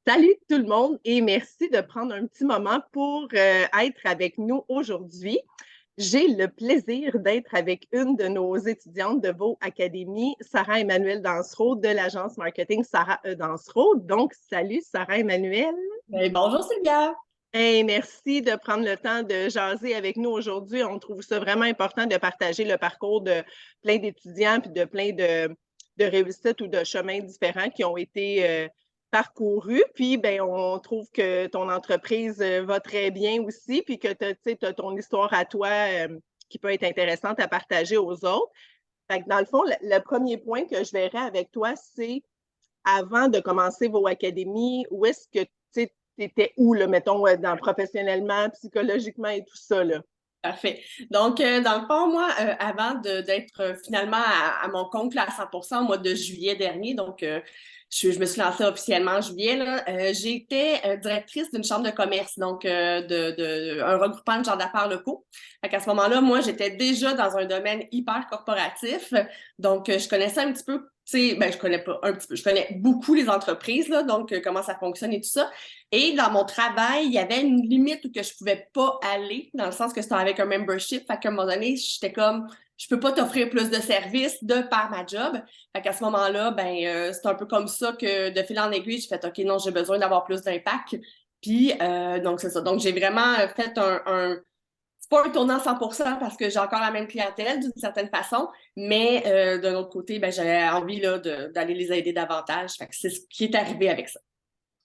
Salut tout le monde et merci de prendre un petit moment pour être avec nous aujourd'hui. J'ai le plaisir d'être avec une de nos étudiantes de Vaud Académie, Sarah Emmanuelle Dansereau de l'agence marketing Sarah E. Dansereau. Donc, salut Sarah Emmanuelle. Bonjour Sylvia. Hey, merci de prendre le temps de jaser avec nous aujourd'hui. On trouve ça vraiment important de partager le parcours de plein d'étudiants puis de plein de réussites ou de chemins différents qui ont été parcourus. Puis, ben, on trouve que ton entreprise va très bien aussi, puis que tu as ton histoire à toi qui peut être intéressante à partager aux autres. Fait que dans le fond, le premier point que je verrais avec toi, c'est avant de commencer vos académies, où est-ce que tu étais où, là, mettons, professionnellement, psychologiquement et tout ça, là? Parfait. Donc, dans le fond, moi, avant d'être finalement à mon compte là, à 100% au mois de juillet dernier, donc je me suis lancée officiellement en juillet, là, j'étais directrice d'une chambre de commerce, donc un regroupement de gens d'affaires locaux. Fait qu'à ce moment-là, moi, j'étais déjà dans un domaine hyper corporatif, donc je connaissais un petit peu, tu sais, ben je connais pas un petit peu, je connais beaucoup les entreprises, là, donc comment ça fonctionne et tout ça. Et dans mon travail, il y avait une limite où que je pouvais pas aller, dans le sens que c'était avec un membership. Fait qu'à un moment donné, j'étais comme, je peux pas t'offrir plus de services de par ma job. Fait qu'à ce moment-là, c'est un peu comme ça que de fil en aiguille, j'ai fait, OK, non, j'ai besoin d'avoir plus d'impact. Puis, donc, c'est ça. Donc, j'ai vraiment fait c'est pas un tournant 100% parce que j'ai encore la même clientèle d'une certaine façon, mais d'un autre côté, j'avais envie là, d'aller les aider davantage. Fait que c'est ce qui est arrivé avec ça.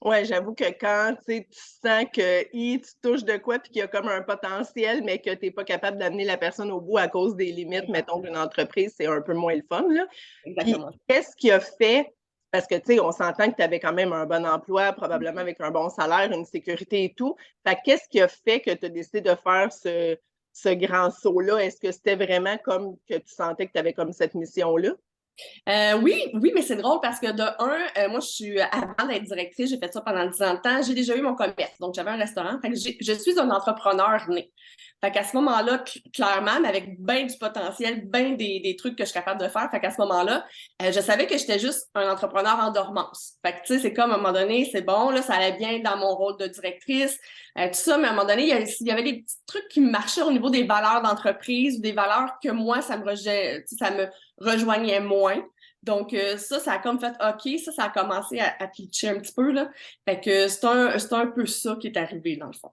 Ouais, j'avoue que quand tu sens que tu touches de quoi puis qu'il y a comme un potentiel, mais que tu n'es pas capable d'amener la personne au bout à cause des limites, mettons, d'une entreprise, c'est un peu moins le fun, là. Puis, Exactement. qu'est-ce qui a fait, parce que, tu sais, on s'entend que tu avais quand même un bon emploi, probablement avec un bon salaire, une sécurité et tout. Fait qu'est-ce qui a fait que tu as décidé de faire ce grand saut-là? Est-ce que c'était vraiment comme que tu sentais que tu avais comme cette mission-là? Oui, oui, mais c'est drôle parce que de un, moi, avant d'être directrice, j'ai fait ça pendant 10 ans de temps. J'ai déjà eu mon commerce. Donc, j'avais un restaurant. Fait que je suis un entrepreneur né. Fait qu'à ce moment-là, clairement, mais avec bien du potentiel, bien des trucs que je suis capable de faire. Fait qu'à ce moment-là, je savais que j'étais juste un entrepreneur en dormance. Fait que, tu sais, c'est comme à un moment donné, c'est bon, là, ça allait bien dans mon rôle de directrice, tout ça, mais à un moment donné, il y avait des petits trucs qui marchaient au niveau des valeurs d'entreprise, des valeurs que moi, ça me rejoignait moins. Donc, ça a comme fait OK, ça a commencé à pitcher un petit peu, là. Fait que c'est un peu ça qui est arrivé, dans le fond.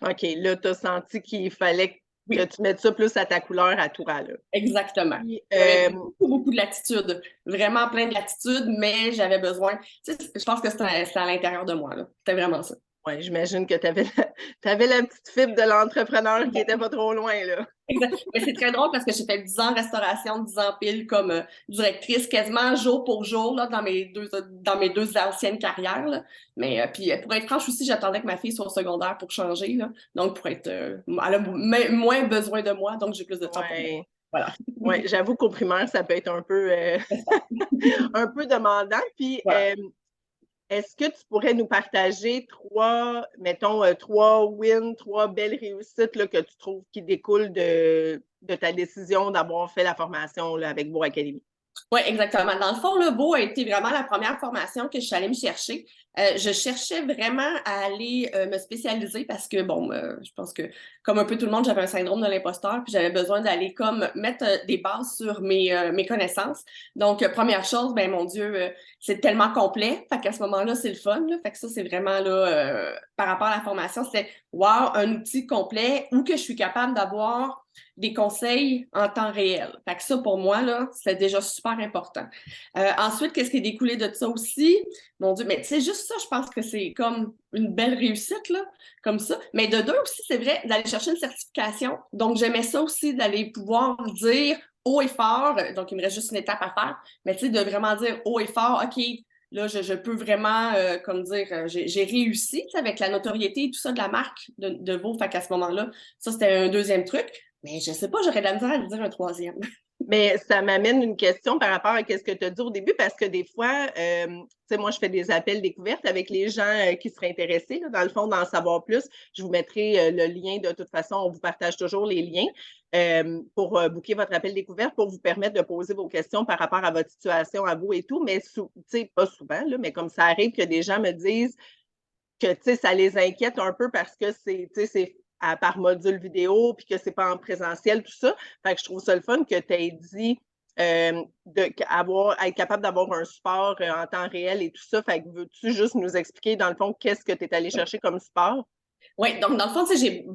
OK, là, tu as senti qu'il fallait que Oui, tu mettes ça plus à ta couleur à toi, là. exactement. Puis, J'avais beaucoup, beaucoup de latitude, vraiment plein de latitude, mais j'avais besoin. Tu sais, je pense que c'était à l'intérieur de moi, là. C'était vraiment ça. ouais, j'imagine que tu avais, la petite fibre de l'entrepreneur qui était pas trop loin, là. Exact. Mais c'est très drôle parce que j'ai fait 10 ans en restauration, 10 ans pile comme directrice, quasiment jour pour jour là, dans mes deux anciennes carrières. Là. Mais puis pour être franche aussi, j'attendais que ma fille soit au secondaire pour changer. Là. Donc pour être elle a moins besoin de moi, donc j'ai plus de temps pour moi. Ouais, Voilà. ouais, j'avoue qu'au primaire, ça peut être un peu, un peu demandant. Puis, Voilà. est-ce que tu pourrais nous partager trois, mettons, trois wins, trois belles réussites là, que tu trouves qui découlent de ta décision d'avoir fait la formation là, avec vos académies? Oui, exactement. Dans le fond, le beau a été vraiment la première formation que je suis allée me chercher. Je cherchais vraiment à aller me spécialiser parce que, bon, je pense que, comme un peu tout le monde, j'avais un syndrome de l'imposteur, puis j'avais besoin d'aller comme mettre des bases sur mes connaissances. Donc, première chose, ben mon Dieu, c'est tellement complet. Fait qu'à ce moment-là, c'est le fun. Là. Fait que ça, c'est vraiment là, par rapport à la formation, c'est wow, un outil complet où que je suis capable d'avoir des conseils en temps réel. Fait que ça, pour moi, là, c'est déjà super important. Ensuite, qu'est-ce qui est découlé de ça aussi? Mon Dieu, mais c'est juste ça, je pense que c'est comme une belle réussite, là, comme ça. Mais de deux aussi, c'est vrai, d'aller chercher une certification. Donc, j'aimais ça aussi, d'aller pouvoir dire haut et fort, donc il me reste juste une étape à faire, mais tu sais, de vraiment dire haut et fort, OK, là, je peux vraiment, comme dire, j'ai réussi avec la notoriété et tout ça de la marque de Vaux. Fait qu'à ce moment-là, ça, c'était un deuxième truc. Mais je sais pas, j'aurais de la misère à le dire un troisième. Mais ça m'amène une question par rapport à ce que tu as dit au début, parce que des fois, tu sais, moi, je fais des appels découvertes avec les gens qui seraient intéressés, là, dans le fond, d'en savoir plus. Je vous mettrai le lien de toute façon. On vous partage toujours les liens pour booker votre appel découverte pour vous permettre de poser vos questions par rapport à votre situation, à vous et tout. Mais, tu sais, pas souvent, là, mais comme ça arrive que des gens me disent que, tu sais, ça les inquiète un peu parce que c'est par module vidéo, puis que c'est pas en présentiel, tout ça. Fait que je trouve ça le fun que tu aies dit être capable d'avoir un support en temps réel et tout ça. Fait que veux-tu juste nous expliquer, dans le fond, qu'est-ce que tu es allé chercher comme support? Oui, donc dans le fond,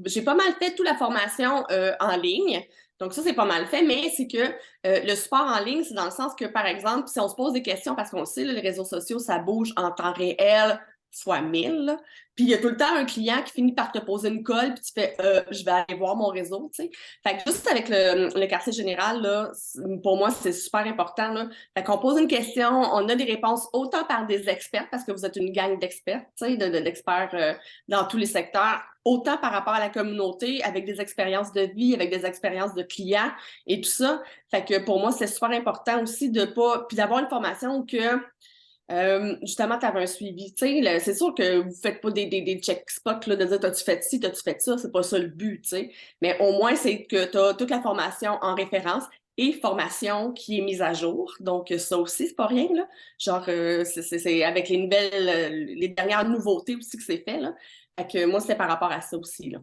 j'ai pas mal fait toute la formation en ligne. Donc ça, c'est pas mal fait, mais c'est que le support en ligne, c'est dans le sens que, par exemple, si on se pose des questions, parce qu'on le sait, là, les réseaux sociaux, ça bouge en temps réel fois 1000, là. Puis il y a tout le temps un client qui finit par te poser une colle, puis tu fais je vais aller voir mon réseau, tu sais. Fait que juste avec le quartier général, là, pour moi, c'est super important, là. Fait qu'on pose une question, on a des réponses autant par des experts, parce que vous êtes une gang d'experts, tu sais, d'experts dans tous les secteurs, autant par rapport à la communauté, avec des expériences de vie, avec des expériences de clients et tout ça. Fait que pour moi, c'est super important aussi de pas, puis d'avoir une formation que justement, tu avais un suivi. Tu sais, c'est sûr que vous faites pas des check-spots là, de dire t'as-tu fait ci, t'as-tu fait ça, c'est pas ça le but, tu sais. Mais au moins, c'est que tu as toute la formation en référence et formation qui est mise à jour. Donc, ça aussi, c'est pas rien, là. Genre, c'est avec les nouvelles, les dernières nouveautés aussi que c'est fait, là. Fait que moi, c'était par rapport à ça aussi, là.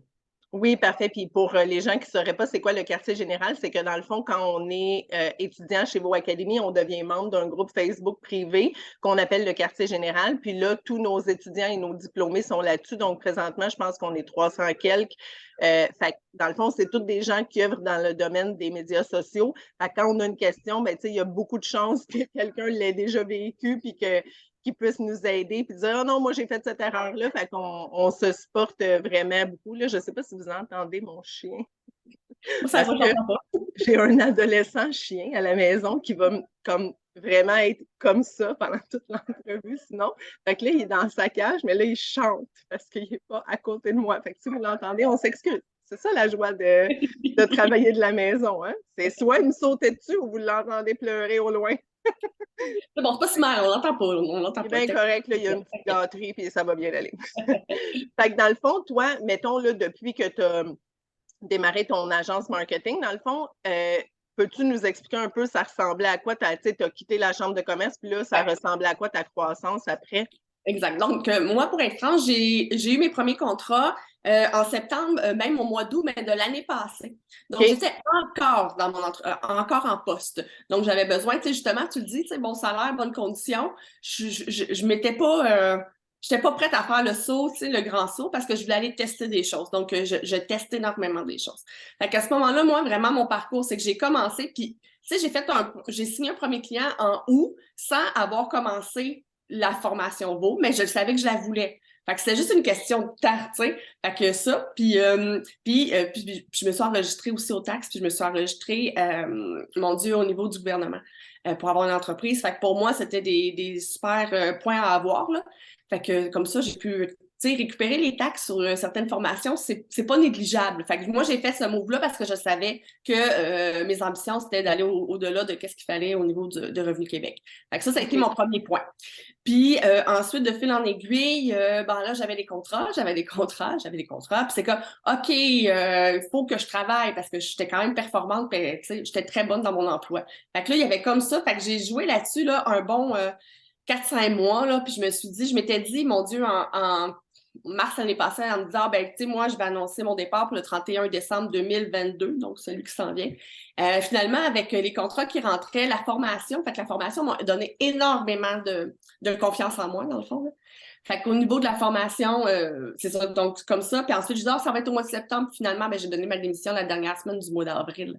Oui, parfait. Puis pour les gens qui ne sauraient pas c'est quoi le quartier général, c'est que dans le fond, quand on est étudiant chez vos académies, on devient membre d'un groupe Facebook privé qu'on appelle le quartier général. Puis là, tous nos étudiants et nos diplômés sont là-dessus. Donc présentement, je pense qu'on est 300 quelques. Fait que, dans le fond, c'est tous des gens qui œuvrent dans le domaine des médias sociaux. Fait que quand on a une question, ben, il y a beaucoup de chances que quelqu'un l'ait déjà vécu puis que qui puissent nous aider puis dire oh non, moi j'ai fait cette erreur-là. Fait qu'on se supporte vraiment beaucoup. Là. Je ne sais pas si vous entendez mon chien. Moi, ça Parce va, que j'entends pas. j'ai un adolescent chien à la maison qui va comme vraiment être comme ça pendant toute l'entrevue, sinon. Fait que là, il est dans sa cage, mais là, il chante parce qu'il n'est pas à côté de moi. Fait que si vous l'entendez, on s'excuse. C'est ça la joie de travailler de la maison. Hein? C'est soit il me sautait dessus ou vous l'entendez pleurer au loin. C'est bon, c'est pas si mal, on l'entend pas, on l'entend C'est pas. bien correct, là, il y a une petite gâterie, puis ça va bien aller. Fait que dans le fond, toi, mettons, là, depuis que tu as démarré ton agence marketing, dans le fond, peux-tu nous expliquer un peu ça ressemblait à quoi? Tu as quitté la chambre de commerce, puis là, ça ressemblait à quoi ta croissance après? Exact. Donc, moi, pour être franche, j'ai eu mes premiers contrats en septembre, même au mois d'août, mais de l'année passée. Donc, OK. j'étais encore dans encore en poste. Donc, j'avais besoin, tu sais, justement, tu le dis, tu sais, bon salaire, bonnes conditions. Je m'étais pas, j'étais pas prête à faire le saut, tu sais, le grand saut, parce que je voulais aller tester des choses. Donc, je testais énormément des choses. Fait qu'à ce moment-là, moi, vraiment, mon parcours, c'est que j'ai commencé, puis, tu sais, j'ai signé un premier client en août sans avoir commencé la formation vaut, mais je savais que je la voulais. Fait que c'était juste une question de temps, tu sais. Fait que ça, puis je me suis enregistrée aussi aux taxes, puis je me suis enregistrée, mon Dieu, au niveau du gouvernement pour avoir une entreprise. Fait que pour moi, c'était des super points à avoir, là. Fait que comme ça, j'ai pu récupérer les taxes sur certaines formations, c'est pas négligeable. Fait que moi, j'ai fait ce move-là parce que je savais que mes ambitions, c'était d'aller au-delà de qu'est-ce qu'il fallait au niveau de Revenu Québec. Fait que ça a été mon premier point. Puis ensuite, de fil en aiguille, ben là, j'avais des contrats. Puis c'est comme, OK, il faut que je travaille parce que j'étais quand même performante, puis j'étais très bonne dans mon emploi. Fait que là, il y avait comme ça. Fait que j'ai joué là-dessus là, un bon 4-5 mois, là, puis je m'étais dit, mon Dieu, en mars l'année passée, en me disant, ben, tu sais, moi, je vais annoncer mon départ pour le 31 décembre 2022, donc celui qui s'en vient. Finalement, avec les contrats qui rentraient, la formation m'a donné énormément de confiance en moi, dans le fond. Là. Fait qu'au niveau de la formation, c'est ça, donc comme ça. Puis ensuite, je dis, ça va être au mois de septembre. Puis finalement, ben, j'ai donné ma démission la dernière semaine du mois d'avril.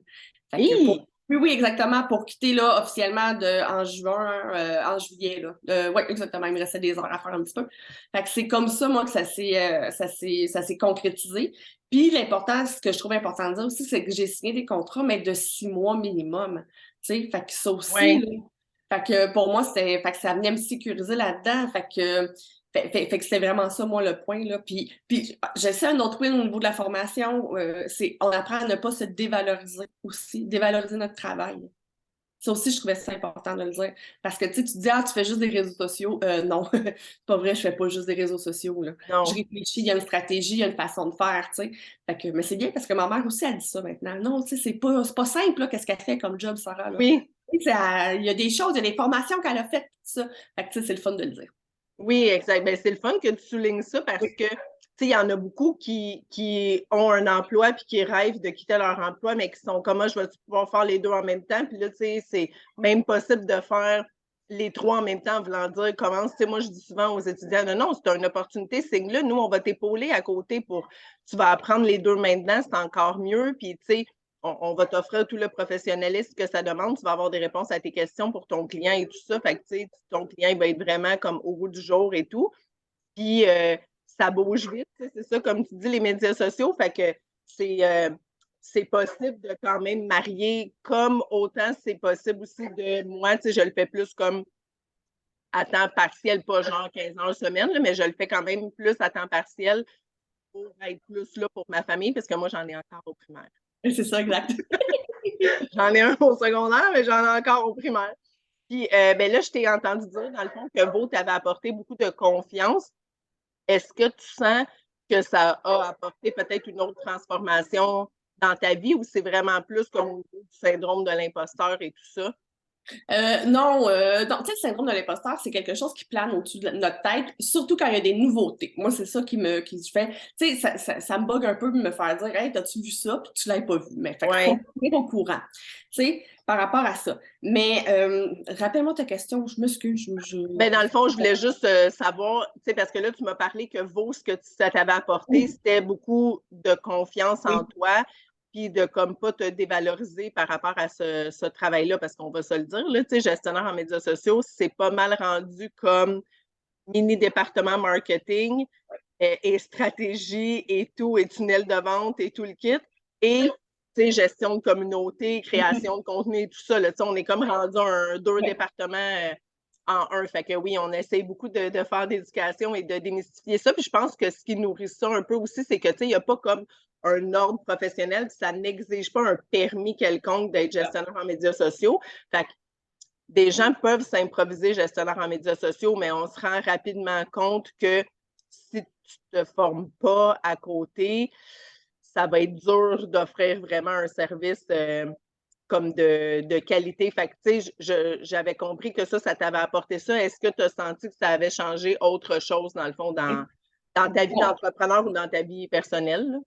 Fait que oui, exactement, pour quitter là officiellement en juillet. Là. Oui, exactement, il me restait des heures à faire un petit peu. Fait que c'est comme ça, moi, que ça s'est concrétisé. Puis l'important, ce que je trouve important de dire aussi, c'est que j'ai signé des contrats, mais de 6 mois minimum. Tu sais, fait que ça aussi, là, fait que pour moi, fait que ça venait me sécuriser là-dedans. Fait que Fait que c'était vraiment ça, moi, le point, là. Puis je sais, un autre win au niveau de la formation, c'est on apprend à ne pas se dévaloriser aussi, dévaloriser notre travail. Ça aussi, je trouvais ça important de le dire. Parce que tu te dis, ah, tu fais juste des réseaux sociaux. Non, c'est pas vrai, je fais pas juste des réseaux sociaux, là. Je Non. réfléchis, il y a une stratégie, il y a une façon de faire, tu sais. Fait que, mais c'est bien parce que ma mère aussi, elle dit ça maintenant. Non, tu sais, c'est pas simple, là, qu'est-ce qu'elle fait comme job, Sarah, là. Oui, Tu sais, il y a des choses, il y a des formations qu'elle a faites, tout ça. Fait que, tu sais, c'est le fun de le dire. oui, exact. Ben, c'est le fun que tu soulignes ça parce Oui. que, tu sais, il y en a beaucoup qui ont un emploi puis qui rêvent de quitter leur emploi, mais qui sont comme moi, je vais pouvoir faire les deux en même temps. Puis là, tu sais, c'est même possible de faire les trois en même temps en voulant dire commence. Tu sais, moi, je dis souvent aux étudiants, non, non, c'est une opportunité, signe-le. Nous, on va t'épauler à côté pour, tu vas apprendre les deux maintenant, c'est encore mieux. Puis, tu sais, on va t'offrir tout le professionnalisme que ça demande. Tu vas avoir des réponses à tes questions pour ton client et tout ça. Fait que, tu sais, ton client, il va être vraiment comme au bout du jour et tout. Puis, ça bouge vite, c'est ça, comme tu dis, les médias sociaux. Fait que c'est possible de quand même marier comme autant c'est possible aussi de moi, tu sais, je le fais plus comme à temps partiel, pas genre 15 heures semaine, là, mais je le fais quand même plus à temps partiel pour être plus là pour ma famille, parce que moi, j'en ai encore au primaire. C'est ça, exact. J'en ai un au secondaire, mais j'en ai encore au primaire. Puis, ben là, je t'ai entendu dire, dans le fond, que Beau t'avait apporté beaucoup de confiance. Est-ce que tu sens que ça a apporté peut-être une autre transformation dans ta vie ou c'est vraiment plus comme au niveau du syndrome de l'imposteur et tout ça? Non, tu sais, le syndrome de l'imposteur, c'est quelque chose qui plane au-dessus de notre tête, surtout quand il y a des nouveautés. Moi, c'est ça qui se fait. Tu sais, ça me bug un peu de me faire dire, hey, t'as-tu vu ça? Puis tu l'as pas vu. Mais fait Ouais. qu'on est au courant, tu sais, par rapport à ça. Mais rappelle-moi ta question, je m'excuse. Ben, dans le fond, je voulais juste savoir, tu sais, parce que là, tu m'as parlé que ce que ça t'avait apporté, Oui. c'était beaucoup de confiance en Oui. toi, puis de comme pas te dévaloriser par rapport à ce travail-là, parce qu'on va se le dire, là, tu sais, gestionnaire en médias sociaux, c'est pas mal rendu comme mini département marketing et stratégie et tout, et tunnel de vente et tout le kit. Et gestion de communauté, création de contenu et tout ça. Là, on est comme rendu deux Ouais. départements en un. Fait que oui, on essaye beaucoup de faire d'éducation et de démystifier ça. Puis je pense que ce qui nourrit ça un peu aussi, c'est que il n'y a pas comme un ordre professionnel, ça n'exige pas un permis quelconque d'être gestionnaire en médias sociaux. Fait que des gens peuvent s'improviser gestionnaire en médias sociaux, mais on se rend rapidement compte que si tu ne te formes pas à côté, ça va être dur d'offrir vraiment un service comme de qualité. Fait que, tu sais, j'avais compris que ça t'avait apporté ça. Est-ce que tu as senti que ça avait changé autre chose, dans le fond, dans ta vie Bon. d'entrepreneur ou dans ta vie personnelle? Là?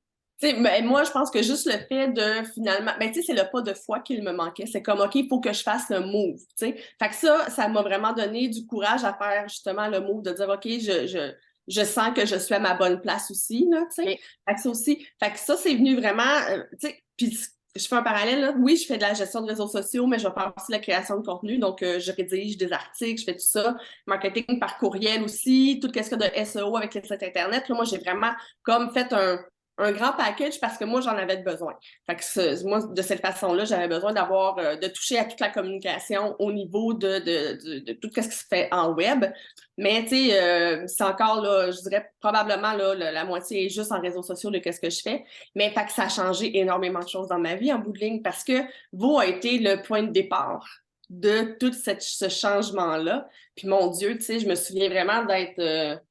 Tu sais, ben, moi, je pense que juste le fait de finalement, ben, tu sais, c'est le pas de foi qu'il me manquait. C'est comme, OK, il faut que je fasse le move, tu sais. Fait que ça m'a vraiment donné du courage à faire justement le move de dire, OK, je sens que je suis à ma bonne place aussi, là, tu sais. Okay. Fait que ça aussi, fait que ça, c'est venu vraiment, tu sais, puis je fais un parallèle, là. Oui, je fais de la gestion de réseaux sociaux, mais je vais faire aussi de la création de contenu. Donc, je rédige des articles, je fais tout ça. Marketing par courriel aussi, tout ce qu'il y a de SEO avec les sites Internet. Là, moi, j'ai vraiment comme fait un grand package parce que moi, j'en avais besoin. Fait que moi, de cette façon-là, j'avais besoin d'avoir, de toucher à toute la communication au niveau de tout ce qui se fait en web. Mais, tu sais, c'est encore, là, je dirais probablement, là, la moitié est juste en réseaux sociaux de ce que je fais. Mais, fait que ça a changé énormément de choses dans ma vie en bout de ligne parce que vous a été le point de départ de tout ce changement-là. Puis, mon Dieu, tu sais, je me souviens vraiment d'être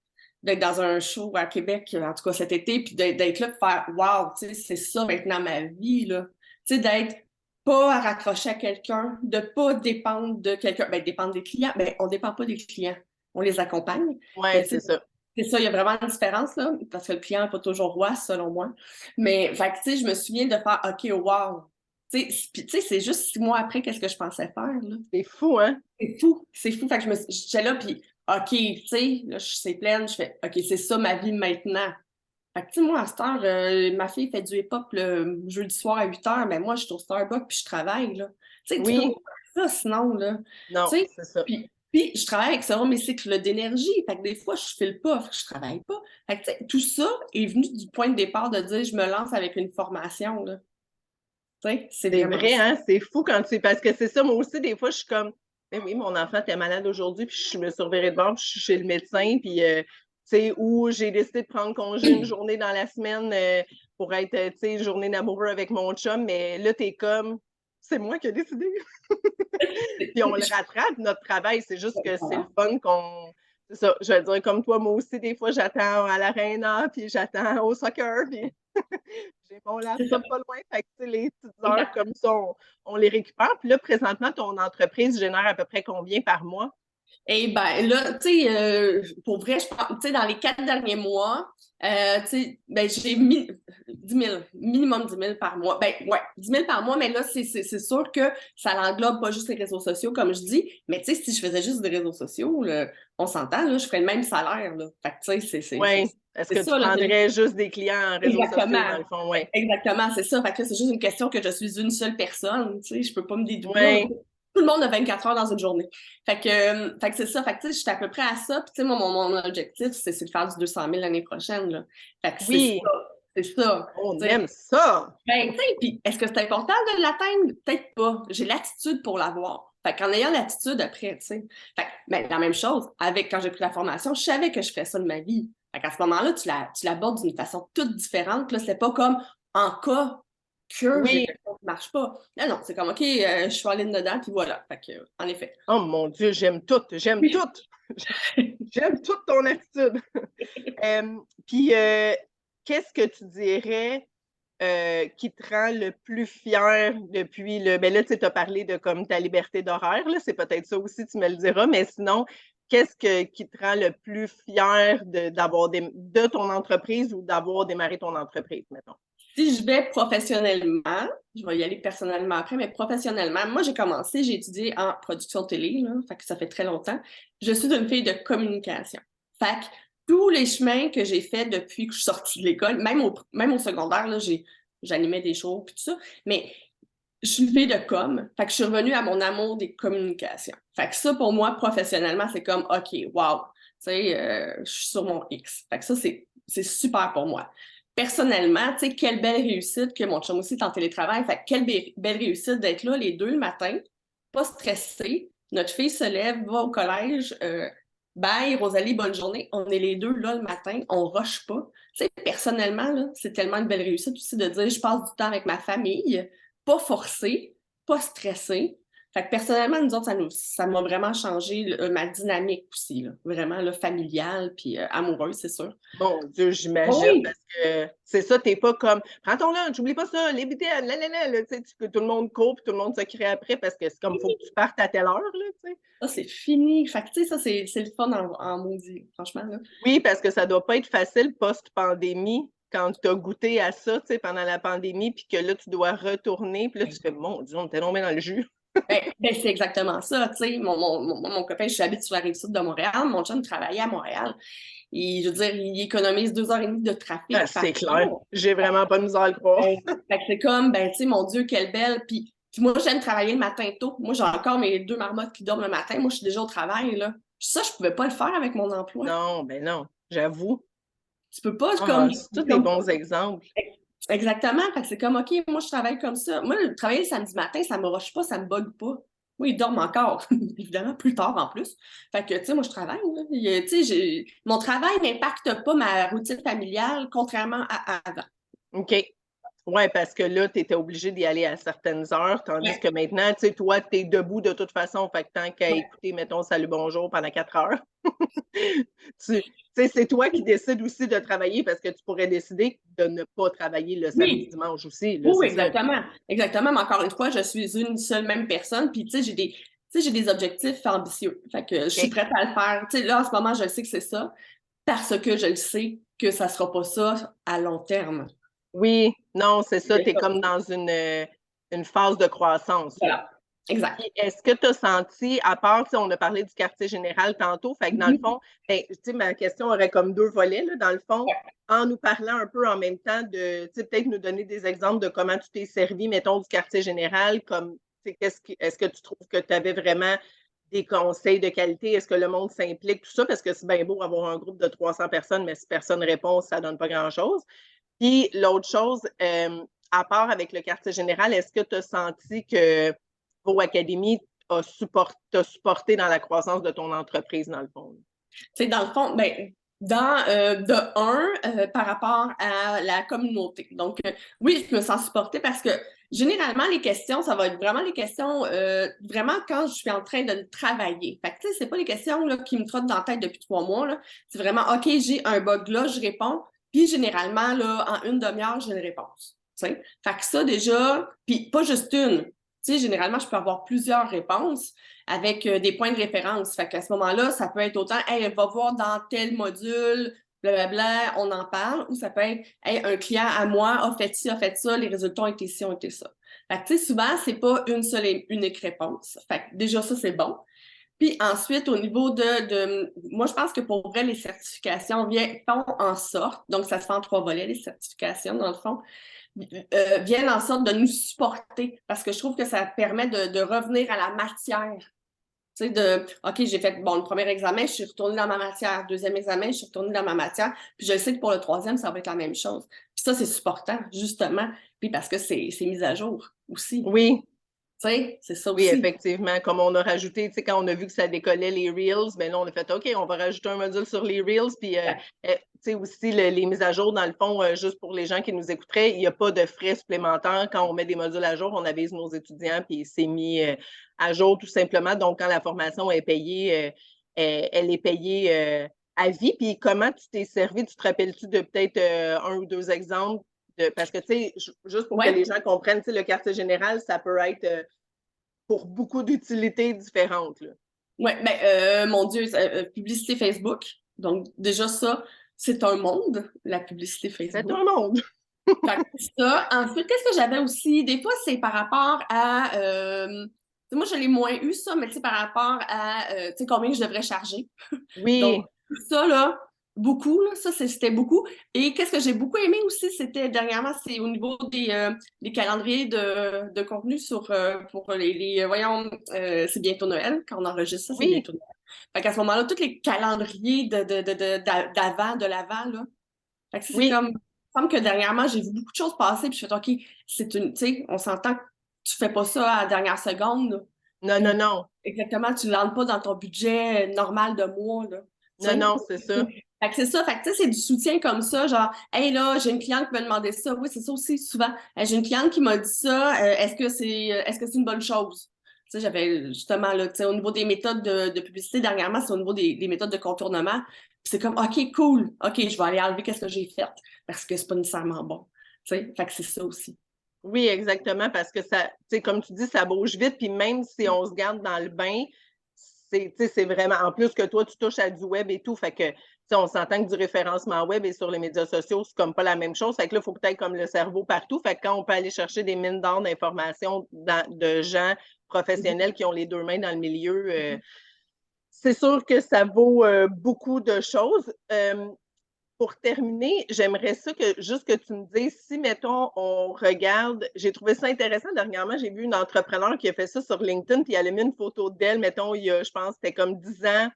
dans un show à Québec, en tout cas cet été, puis d'être là pour faire wow, tu sais, c'est ça maintenant ma vie, là. Tu sais, d'être pas à raccrocher à quelqu'un, de pas dépendre de quelqu'un, ben dépendre des clients, mais on dépend pas des clients, on les accompagne. Oui, Mais tu c'est sais, ça. c'est ça, il y a vraiment une différence, là, parce que le client n'est pas toujours roi, selon moi. Mais, fait que, tu sais, je me souviens de faire OK, wow. Tu sais, c'est juste 6 mois après, qu'est-ce que je pensais faire, là. C'est fou, hein? C'est fou, c'est fou. Fait que j'étais là, puis OK, tu sais, là, c'est pleine, je fais OK, c'est ça ma vie maintenant. Fait que, tu sais, moi, à cette heure, ma fille fait du hip-hop le jeudi soir à 8 h, mais moi, je suis au Starbucks puis je travaille, là. Tu sais, tu peux Oui, pas faire ça sinon, là. non, Tu sais, c'est ça. puis je travaille avec selon mes cycles d'énergie. Fait que des fois, je file pas, fait que je travaille pas. Fait que, tu sais, tout ça est venu du point de départ de dire, je me lance avec une formation, là. Tu sais, c'est C'est vraiment vrai, ça. hein? C'est fou quand tu. Parce que c'est ça, moi aussi, des fois, je suis comme. Mais oui, mon enfant était malade aujourd'hui, puis je me surveillerai de bord, puis je suis chez le médecin, puis sais, où j'ai décidé de prendre congé une journée dans la semaine pour être, tu sais, journée d'amoureux avec mon chum, mais là, t'es comme, c'est moi qui ai décidé. Puis on le rattrape, notre travail, c'est juste que c'est le fun qu'on. C'est ça, je vais dire comme toi, moi aussi, des fois, j'attends à l'aréna, puis j'attends au soccer, puis j'ai mon C'est ça. laptop pas loin. Fait que, tu sais, les petites heures Exact. comme ça, on les récupère. Puis là, présentement, ton entreprise génère à peu près combien par mois? Eh bien, là, tu sais, pour vrai, je pense, tu sais, dans les 4 derniers mois, tu sais, ben, j'ai mis 10 000, minimum 10 000 par mois. Ben, ouais, 10 000 par mois, mais là, c'est sûr que ça l'englobe pas juste les réseaux sociaux, comme je dis, mais tu sais, si je faisais juste des réseaux sociaux, là, on s'entend, là, je ferais le même salaire, là. Fait que, tu sais, Oui. Est-ce que tu ça, là. prendrais juste des clients en réseaux sociaux, dans Exactement. le fond? Oui. Exactement, c'est ça. Fait que là, c'est juste une question que je suis une seule personne. Tu sais, je peux pas me dédoubler. Oui. Tout le monde a 24 heures dans une journée. Fait que c'est ça. Fait que tu sais, je suis à peu près à ça. Puis tu sais, moi, mon objectif, c'est de faire du 200 000 l'année prochaine, là. Fait que c'est ça. Oui, C'est ça. on Tu sais, aime ça. ben, tu sais, puis est-ce que c'est important de l'atteindre? Peut-être pas. J'ai l'attitude pour l'avoir. Fait qu'en ayant l'attitude après, tu sais. Fait que, ben, la même chose, avec quand j'ai pris la formation, je savais que je ferais ça de ma vie. Fait qu'à ce moment-là, tu l'abordes d'une façon toute différente. Là, c'est pas comme en cas que j'ai Oui. quelque chose qui marche pas. Non, non, c'est comme, OK, je suis allée dedans, puis voilà. Fait que, en effet. Oh mon Dieu, j'aime tout, j'aime tout. J'aime toute ton attitude. Puis, qu'est-ce que tu dirais qui te rend le plus fier depuis le. Ben là, tu sais, as parlé de comme ta liberté d'horaire, là, c'est peut-être ça aussi, tu me le diras, mais sinon, qui te rend le plus fier de ton entreprise ou d'avoir démarré ton entreprise, mettons? Si je vais professionnellement, je vais y aller personnellement après, mais professionnellement, moi, j'ai étudié en production télé, là, fait que ça fait très longtemps. Je suis une fille de communication. Fait que tous les chemins que j'ai faits depuis que je suis sortie de l'école, même au secondaire, là, j'animais des shows puis tout ça, mais je suis une fille de com. Fait que je suis revenue à mon amour des communications. Fait que ça, pour moi, professionnellement, c'est comme, OK, wow, tu sais, je suis sur mon X. Fait que ça, c'est super pour moi. Personnellement, tu sais, quelle belle réussite que mon chum aussi est en télétravail. Fait que quelle belle réussite d'être là les deux le matin, pas stressé. Notre fille se lève, va au collège, bye, Rosalie, bonne journée. On est les deux là le matin, on rush pas. Tu sais, personnellement, là, c'est tellement une belle réussite aussi de dire, je passe du temps avec ma famille, pas forcé, pas stressé. Fait que personnellement, nous autres, ça m'a vraiment changé ma dynamique aussi, là. Vraiment là, familiale puis amoureuse, c'est sûr. Mon Dieu, j'imagine, Oui, parce que c'est ça, t'es pas comme prends ton lunch, oublie pas ça, les BTN, là, tu sais, que tout le monde court, puis tout le monde se crée après parce que c'est comme faut que tu partes à telle heure, là, tu sais. ça, c'est fini. Fait que, tu sais, ça, c'est le fun en maudit, franchement, là. Oui, parce que ça doit pas être facile post-pandémie quand tu as goûté à ça, tu sais, pendant la pandémie, puis que là, tu dois retourner, puis là, tu fais mon Dieu, on était tombé dans le jus. Ben, c'est exactement ça, tu sais. Mon copain, je habite sur la rive sud de Montréal. Mon chum travaillait à Montréal. Et je veux dire, il économise 2 heures et demie de Ah, trafic par c'est clair. jour. J'ai vraiment pas de misère à le croire. Fait que c'est comme, ben, tu sais, mon Dieu, quelle belle. Puis moi, j'aime travailler le matin tôt. Moi, j'ai encore mes 2 marmottes qui dorment le matin. Moi, je suis déjà au travail, là. Ça, je pouvais pas le faire avec mon emploi. Non, ben non, j'avoue. Tu peux pas, Ah, c'est tous des bons exemples. Exactement. Fait que c'est comme, OK, moi, je travaille comme ça. Moi, travailler le samedi matin, ça me rush pas, ça me bug pas. Moi, ils dorment encore, évidemment, plus tard en plus. Fait que, tu sais, moi, je travaille, là. Tu sais, mon travail n'impacte pas ma routine familiale, contrairement à avant. OK. Oui, parce que là, tu étais obligé d'y aller à certaines heures, tandis Ouais. que maintenant, tu sais, toi, tu es debout de toute façon. Fait que tant qu'à Ouais. écouter, mettons, Salut, bonjour pendant 4 heures, tu sais, c'est toi qui décides aussi de travailler parce que tu pourrais décider de ne pas travailler le samedi, Oui, dimanche aussi. Là, oui, c'est ça. exactement. Exactement. Mais encore une fois, je suis une seule même personne. Puis, tu sais, j'ai des objectifs ambitieux. Fait que je suis OK. prête à le faire. Tu sais, là, en ce moment, je sais que c'est ça parce que je le sais que ça sera pas ça à long terme. Oui, non, c'est ça. Tu es C'est comme dans une phase de croissance, là. Voilà. Exact. Puis est-ce que tu as senti, à part, tu sais, on a parlé du quartier général tantôt, fait que dans le Mhm. fond, ben, tu sais, ma question aurait comme 2 volets, là, dans le fond, en nous parlant un peu en même temps de, tu sais, peut-être nous donner des exemples de comment tu t'es servi, mettons, du quartier général, comme, tu sais, est-ce que tu trouves que tu avais vraiment des conseils de qualité? Est-ce que le monde s'implique, tout ça? Parce que c'est bien beau avoir un groupe de 300 personnes, mais si personne répond, ça donne pas grand-chose. Puis l'autre chose, à part avec le quartier général, est-ce que tu as senti que Go Academy t'a supporté dans la croissance de ton entreprise, dans le fond? Tu sais, dans le fond, ben, Par rapport à la communauté. Donc, oui, je me sens supportée parce que généralement, les questions, ça va être vraiment les questions, vraiment quand je suis en train de travailler. Fait que, tu sais, c'est pas les questions là, qui me trottent dans la tête depuis 3 mois, là. C'est vraiment, OK, j'ai un bug là, je réponds. Puis, généralement, là, en une demi-heure, j'ai une réponse. Tu sais? Fait que ça, déjà, puis pas juste une. Tu sais, généralement, je peux avoir plusieurs réponses avec des points de référence. Fait qu'à ce moment-là, ça peut être autant, hey, va voir dans tel module, blablabla, on en parle, ou ça peut être, hey, un client à moi a fait ci, a fait ça, les résultats ont été ci, ont été ça. Fait que, tu sais, souvent, c'est pas une seule et unique réponse. Fait que déjà, ça, c'est bon. Puis ensuite, au niveau moi, je pense que pour vrai, les certifications font en sorte, donc ça se fait en 3 volets, les certifications, dans le fond, viennent en sorte de nous supporter parce que je trouve que ça permet de revenir à la matière. Tu sais, OK, j'ai fait, bon, le premier examen, je suis retournée dans ma matière. Deuxième examen, je suis retournée dans ma matière. Puis je sais que pour le troisième, ça va être la même chose. Puis ça, c'est supportant, justement. Puis parce que c'est mis à jour aussi. Oui, Tu sais, c'est ça oui, aussi. effectivement. Comme on a rajouté, tu sais, quand on a vu que ça décollait les Reels, ben là, on a fait OK, on va rajouter un module sur les Reels. Puis, tu sais, aussi, les mises à jour, dans le fond, juste pour les gens qui nous écouteraient, il n'y a pas de frais supplémentaires. Quand on met des modules à jour, on avise nos étudiants, puis c'est mis à jour tout simplement. Donc, quand la formation est payée, elle est payée à vie. Puis, comment tu t'es servi? Tu te rappelles-tu de peut-être un ou deux exemples? Parce que, tu sais, juste pour que les gens comprennent, tu sais, le quartier général, ça peut être pour beaucoup d'utilités différentes. Oui, mon Dieu, publicité Facebook. Donc, déjà, ça, c'est un monde, la publicité C'est Facebook. un monde. Fait que ça. Ensuite, qu'est-ce que j'avais aussi? Des fois, c'est par rapport à. Moi, je l'ai moins eu, ça, mais par rapport à combien je devrais charger. Oui. Donc, ça, là, beaucoup, là, ça, c'était beaucoup. Et qu'est-ce que j'ai beaucoup aimé aussi, c'était dernièrement, c'est au niveau des calendriers de contenu pour voyons, c'est bientôt Noël. Quand on enregistre ça, c'est Oui. bientôt Noël. Fait qu'à ce moment-là, tous les calendriers d'avant, de l'avant, là. Fait que c'est Oui. comme, il me semble que dernièrement, j'ai vu beaucoup de choses passer, puis je fais, OK, tu sais, on s'entend que tu fais pas ça à la dernière seconde, là. Non, non, Puis, non. exactement, tu ne l'entres pas dans ton budget normal de mois, là. Tu Non, sais? non, c'est ça. Fait que c'est ça, fait que tu sais, c'est du soutien comme ça, genre, hey là, j'ai une cliente qui m'a demandé ça. Oui, c'est ça aussi, souvent. Hey, j'ai une cliente qui m'a dit ça, est-ce que c'est une bonne chose? Tu sais, j'avais justement, là, tu sais, au niveau des méthodes de publicité, dernièrement, c'est au niveau des méthodes de contournement. Puis c'est comme, OK, cool, OK, je vais aller enlever qu'est-ce que j'ai fait, parce que c'est pas nécessairement bon. Tu sais, fait que c'est ça aussi. Oui, exactement, parce que ça, tu sais, comme tu dis, ça bouge vite, puis même si on se garde dans le bain, c'est vraiment, en plus que toi, tu touches à du web et tout, fait que, tu sais, on s'entend que du référencement web et sur les médias sociaux, c'est comme pas la même chose, fait que là, il faut peut-être comme le cerveau partout, fait que quand on peut aller chercher des mines d'or d'informations de gens professionnels qui ont les deux mains dans le milieu, c'est sûr que ça vaut beaucoup de choses. Pour terminer, j'aimerais ça que juste que tu me dises si, mettons, on regarde, j'ai trouvé ça intéressant dernièrement, j'ai vu une entrepreneur qui a fait ça sur LinkedIn, puis elle a mis une photo d'elle, mettons, il y a, je pense, c'était comme 10 ans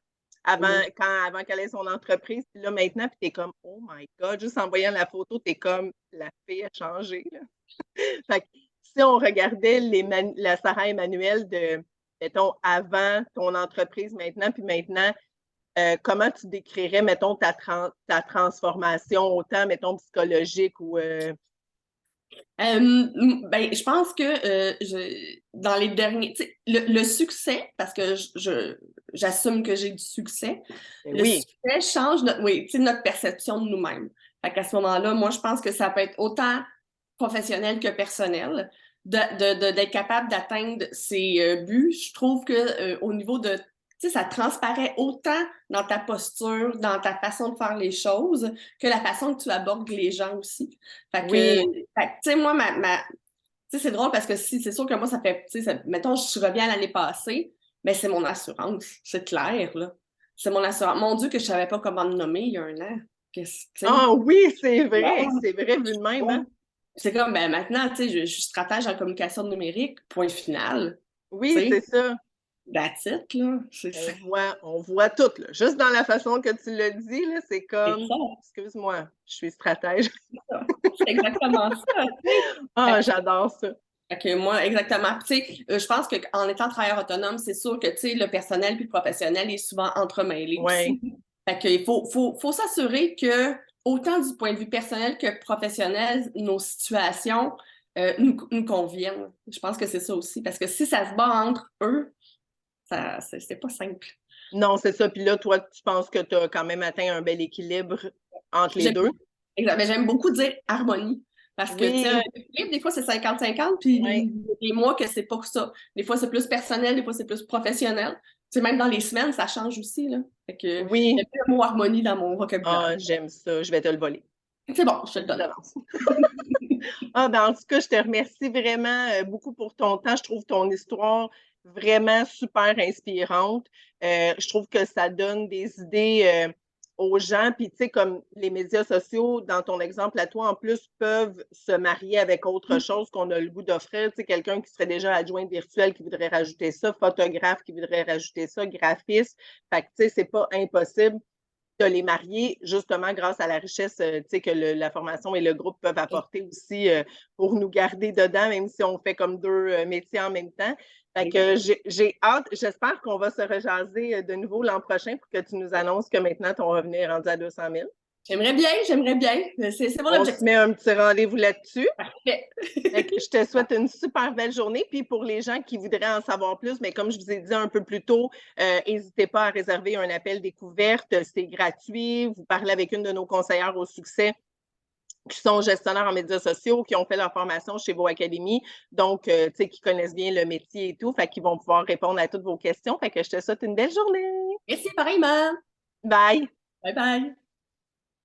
avant qu'elle ait son entreprise, puis là maintenant, puis t'es comme, oh my God, juste en voyant la photo, t'es comme, la fille a changé, là. Fait que si on regardait la Sarah Emmanuel de, mettons, avant ton entreprise maintenant, puis maintenant, comment tu décrirais, mettons, ta transformation, autant, mettons, psychologique ou... Ben, je pense que dans les derniers, le succès, parce que j'assume que j'ai du succès, le Oui, succès change notre perception de nous-mêmes. Fait qu'à ce moment-là, moi, je pense que ça peut être autant professionnel que personnel, d'être capable d'atteindre ses buts. Je trouve que au niveau de, tu sais, ça transparaît autant dans ta posture, dans ta façon de faire les choses, que la façon que tu abordes les gens aussi. Fait que, oui, tu sais, moi, tu sais, c'est drôle parce que si, c'est sûr que moi, ça fait, tu sais, mettons, je reviens à l'année passée, mais c'est mon assurance, c'est clair, là. C'est mon assurance. Mon Dieu, que je savais pas comment le nommer il y a un an. Qu'est-ce, tu sais, ah oui, wow. c'est vrai, vu de même, Ouais. hein? C'est comme, ben maintenant, tu sais, je suis stratège en communication numérique, point final. Tu Oui, c'est sais, ça. that's it, là. On voit tout, là. Juste dans la façon que tu le dis, là, c'est C'est comme, ça, excuse-moi, je suis stratège. c'est ça. C'est exactement ça, tu sais. Ah, j'adore ça. Fait que moi, exactement. Tu sais, je pense qu'en étant travailleur autonome, c'est sûr que, tu sais, le personnel puis le professionnel est souvent entremêlé Oui, aussi. Fait qu'il faut s'assurer que, autant du point de vue personnel que professionnel, nos situations nous conviennent. Je pense que c'est ça aussi. Parce que si ça se bat entre eux, c'est pas simple. Non, c'est ça. Puis là, toi, tu penses que tu as quand même atteint un bel équilibre entre les deux? Exact. Mais j'aime beaucoup dire harmonie. Parce que, tu sais, un équilibre, des fois, c'est 50-50, puis des mois que c'est pas ça. Des fois, c'est plus personnel, des fois, c'est plus professionnel. Tu sais, même dans les semaines, ça change aussi, là. Fait que, Oui. il y a plus le mot harmonie dans mon vocabulaire. Ah, j'aime ça. Je vais te le voler. C'est bon, je te le donne. Ah, ben, en tout cas, je te remercie vraiment beaucoup pour ton temps. Je trouve ton histoire vraiment super inspirante. Je trouve que ça donne des idées aux gens. Puis, tu sais, comme les médias sociaux, dans ton exemple à toi, en plus, peuvent se marier avec autre chose qu'on a le goût d'offrir. Tu sais, quelqu'un qui serait déjà adjoint virtuel qui voudrait rajouter ça, photographe qui voudrait rajouter ça, graphiste. Fait que, tu sais, c'est pas impossible de les marier, justement, grâce à la richesse que la formation et le groupe peuvent apporter aussi pour nous garder dedans, même si on fait comme deux métiers en même temps. Fait que j'ai hâte, j'espère qu'on va se rejaser de nouveau l'an prochain pour que tu nous annonces que maintenant ton revenu est rendu à 200 000. J'aimerais bien. C'est mon On objectif. se met un petit rendez-vous là-dessus. Parfait. Je te souhaite une super belle journée. Puis pour les gens qui voudraient en savoir plus, mais comme je vous ai dit un peu plus tôt, n'hésitez pas à réserver un appel découverte. C'est gratuit. Vous parlez avec une de nos conseillères au succès qui sont gestionnaires en médias sociaux, qui ont fait leur formation chez vos académies, donc, tu sais, qui connaissent bien le métier et tout, fait qu'ils vont pouvoir répondre à toutes vos questions. Fait que je te souhaite une belle journée. Merci, pareillement. Bye! Bye bye.